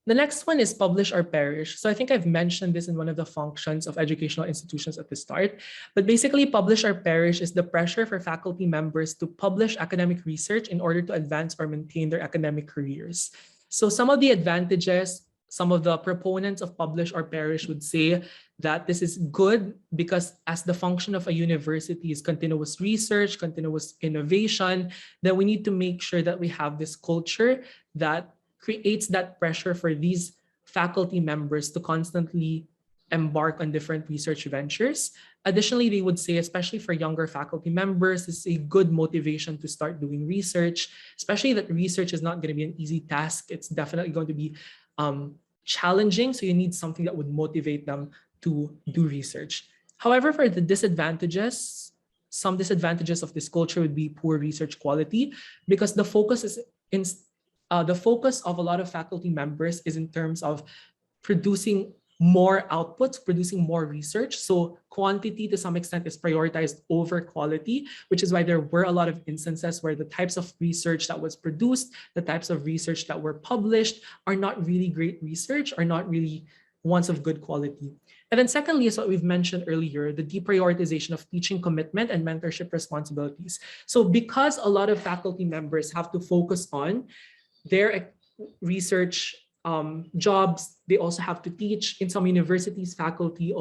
The next one is publish or perish. So I think I've mentioned this in one of the functions of educational institutions at the start, but basically publish or perish is the pressure for faculty members to publish academic research in order to advance or maintain their academic careers. So some of the advantages, some of the proponents of publish or perish would say that this is good because as the function of a university is continuous research, continuous innovation, then we need to make sure that we have this culture that creates that pressure for these faculty members to constantly embark on different research ventures. Additionally, they would say, especially for younger faculty members, it's a good motivation to start doing research, especially that research is not going to be an easy task. It's definitely going to be challenging. So you need something that would motivate them to do research. However, for the disadvantages, some disadvantages of this culture would be poor research quality, because the focus of a lot of faculty members is in terms of producing more outputs, producing more research. So quantity to some extent is prioritized over quality, which is why there were a lot of instances where the types of research that was produced, the types of research that were published are not really great research, are not really ones of good quality. And then secondly is what we've mentioned earlier, the deprioritization of teaching commitment and mentorship responsibilities. So because a lot of faculty members have to focus on their research jobs, they also have to teach. In some universities, faculty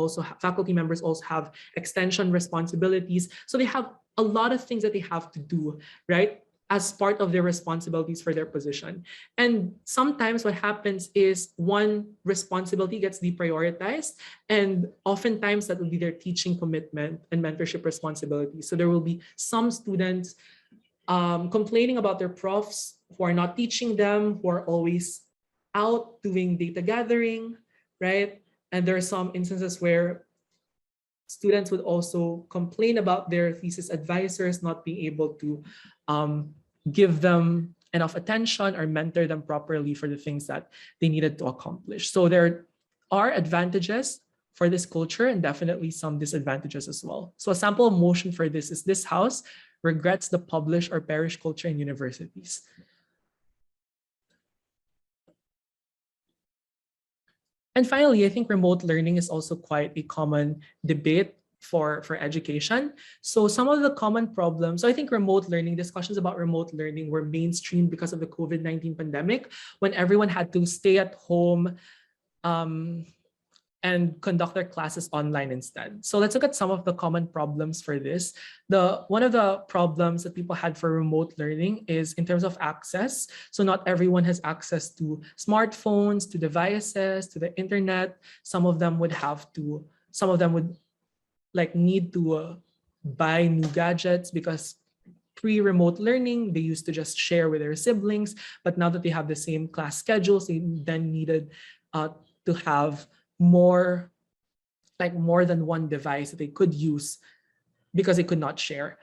members also have extension responsibilities. So they have a lot of things that they have to do, right, as part of their responsibilities for their position. And sometimes what happens is one responsibility gets deprioritized, and oftentimes that will be their teaching commitment and mentorship responsibilities. So there will be some students complaining about their profs who are not teaching them, who are always out doing data gathering, right? And there are some instances where students would also complain about their thesis advisors not being able to give them enough attention or mentor them properly for the things that they needed to accomplish. So there are advantages for this culture and definitely some disadvantages as well. So a sample motion for this is, this House regrets the publish or perish culture in universities. And finally, I think remote learning is also quite a common debate for education. So some of the common problems, so I think remote learning, discussions about remote learning were mainstream because of the COVID-19 pandemic, when everyone had to stay at home and conduct their classes online instead. So let's look at some of the common problems for this. One of the problems that people had for remote learning is in terms of access. So not everyone has access to smartphones, to devices, to the internet. Some of them would need to buy new gadgets, because pre-remote learning, they used to just share with their siblings. But now that they have the same class schedules, they then needed to have more than one device that they could use because they could not share.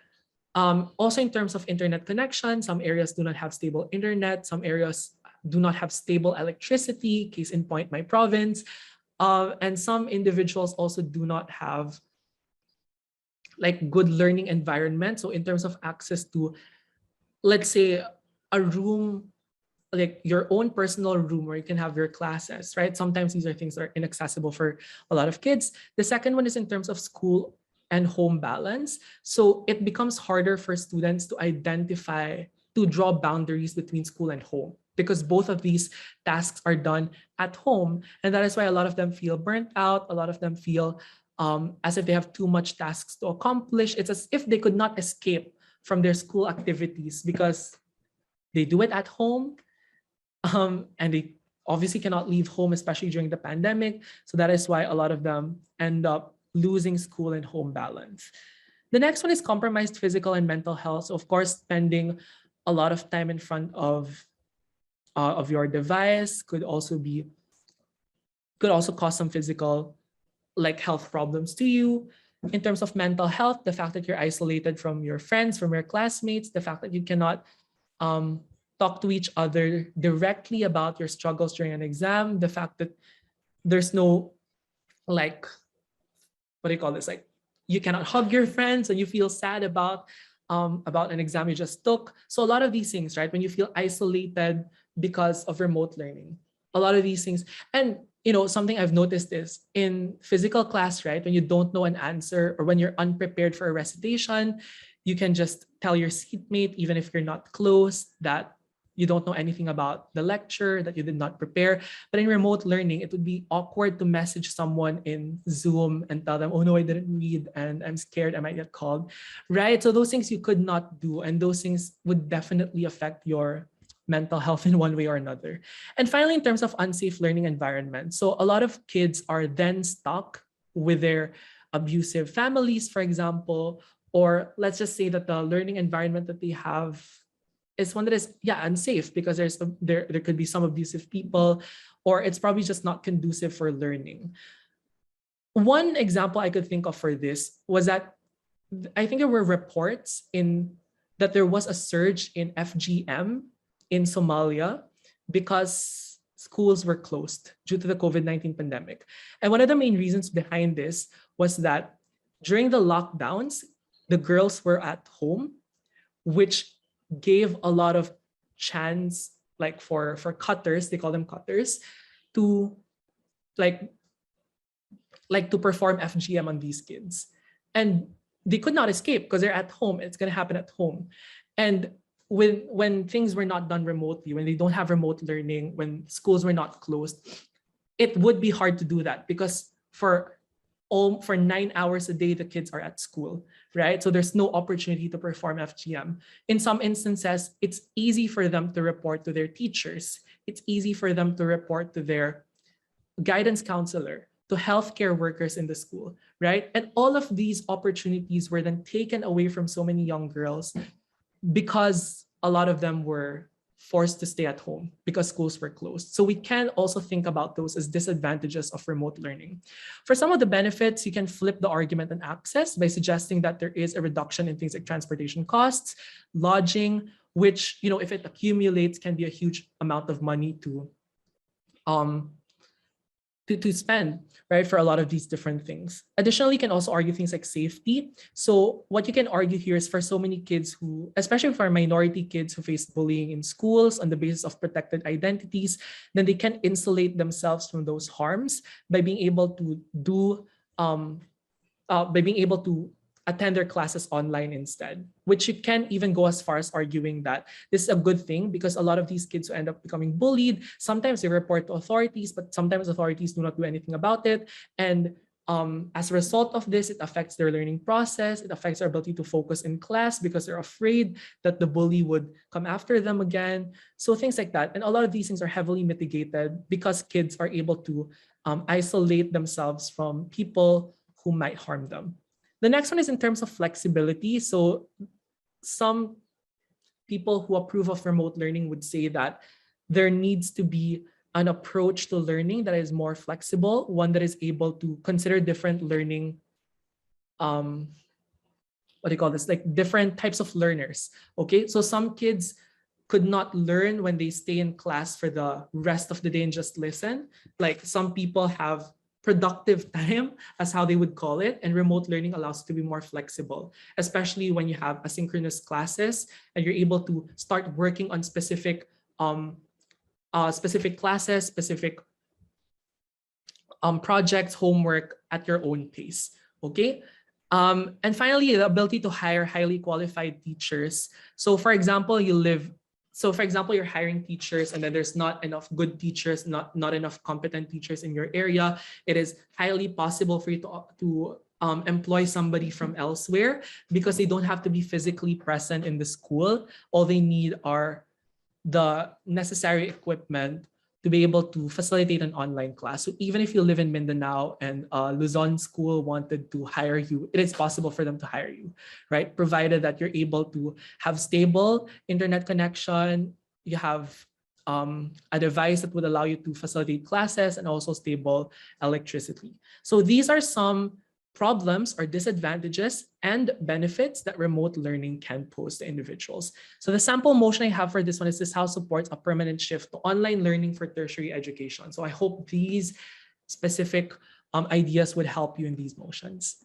Also, in terms of internet connection, some areas do not have stable internet, some areas do not have stable electricity, case in point, my province. And some individuals also do not have good learning environment. So in terms of access to, let's say, a room, like your own personal room where you can have your classes, right? Sometimes these are things that are inaccessible for a lot of kids. The second one is in terms of school and home balance. So it becomes harder for students to identify, to draw boundaries between school and home, because both of these tasks are done at home. And that is why a lot of them feel burnt out. A lot of them feel as if they have too much tasks to accomplish. It's as if they could not escape from their school activities because they do it at home, and they obviously cannot leave home, especially during the pandemic. So that is why a lot of them end up losing school and home balance. The next one is compromised physical and mental health. So of course, spending a lot of time in front of your device could also cause some physical like health problems to you. In terms of mental health, the fact that you're isolated from your friends, from your classmates, the fact that you cannot talk to each other directly about your struggles during an exam, the fact that there's no like, what do you call this? Like you cannot hug your friends and you feel sad about an exam you just took. So a lot of these things, right? When you feel isolated because of remote learning, a lot of these things. And something I've noticed is in physical class, right? When you don't know an answer or when you're unprepared for a recitation, you can just tell your seatmate, even if you're not close, that you don't know anything about the lecture, that you did not prepare. But in remote learning, it would be awkward to message someone in Zoom and tell them, oh no, I didn't read and I'm scared I might get called, right? So those things you could not do. And those things would definitely affect your mental health in one way or another. And finally, in terms of unsafe learning environment, so a lot of kids are then stuck with their abusive families, for example, or let's just say that the learning environment that they have is one that is unsafe because there could be some abusive people, or it's probably just not conducive for learning. One example I could think of for this was that I think there were reports in that there was a surge in FGM in Somalia because schools were closed due to the COVID-19 pandemic. And one of the main reasons behind this was that during the lockdowns, the girls were at home, which gave a lot of chance like for cutters, they call them cutters, to like to perform FGM on these kids. And they could not escape because they're at home. It's going to happen at home. And when things were not done remotely, when they don't have remote learning, when schools were not closed, it would be hard to do that because for 9 hours a day, the kids are at school, right? So there's no opportunity to perform FGM. In some instances, it's easy for them to report to their teachers. It's easy for them to report to their guidance counselor, to healthcare workers in the school, right? And all of these opportunities were then taken away from so many young girls because a lot of them were forced to stay at home because schools were closed. So we can also think about those as disadvantages of remote learning. For some of the benefits, you can flip the argument on access by suggesting that there is a reduction in things like transportation costs, lodging, which, if it accumulates, can be a huge amount of money to spend, right, for a lot of these different things. Additionally, you can also argue things like safety. So what you can argue here is for so many kids who, especially for minority kids who face bullying in schools on the basis of protected identities, then they can insulate themselves from those harms by being able to attend their classes online instead, which you can even go as far as arguing that this is a good thing because a lot of these kids who end up becoming bullied, sometimes they report to authorities, but sometimes authorities do not do anything about it. And as a result of this, it affects their learning process. It affects their ability to focus in class because they're afraid that the bully would come after them again. So things like that. And a lot of these things are heavily mitigated because kids are able to isolate themselves from people who might harm them. The next one is in terms of flexibility. So some people who approve of remote learning would say that there needs to be an approach to learning that is more flexible, one that is able to consider different learning, what do you call this? Like different types of learners. Okay, so some kids could not learn when they stay in class for the rest of the day and just listen. Like some people have productive time, as how they would call it, and remote learning allows you to be more flexible, especially when you have asynchronous classes and you're able to start working on specific classes, specific projects, homework at your own pace. Okay. And finally, the ability to hire highly qualified teachers. For example, you're hiring teachers and then there's not enough good teachers, not enough competent teachers in your area. It is highly possible for you to employ somebody from elsewhere because they don't have to be physically present in the school. All they need are the necessary equipment to be able to facilitate an online class. So even if you live in Mindanao and Luzon school wanted to hire you, it is possible for them to hire you, right? Provided that you're able to have stable internet connection, you have a device that would allow you to facilitate classes and also stable electricity. So these are some problems or disadvantages and benefits that remote learning can pose to individuals. So the sample motion I have for this one is this how supports a permanent shift to online learning for tertiary education. So I hope these specific ideas would help you in these motions.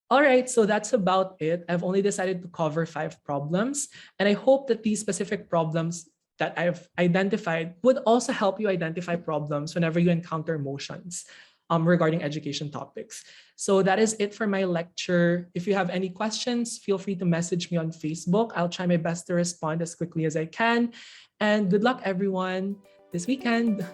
All right, so that's about it. I've only decided to cover 5 problems, and I hope that these specific problems that I've identified would also help you identify problems whenever you encounter motions regarding education topics. So that is it for my lecture. If you have any questions, feel free to message me on Facebook. I'll try my best to respond as quickly as I can. And good luck, everyone, this weekend.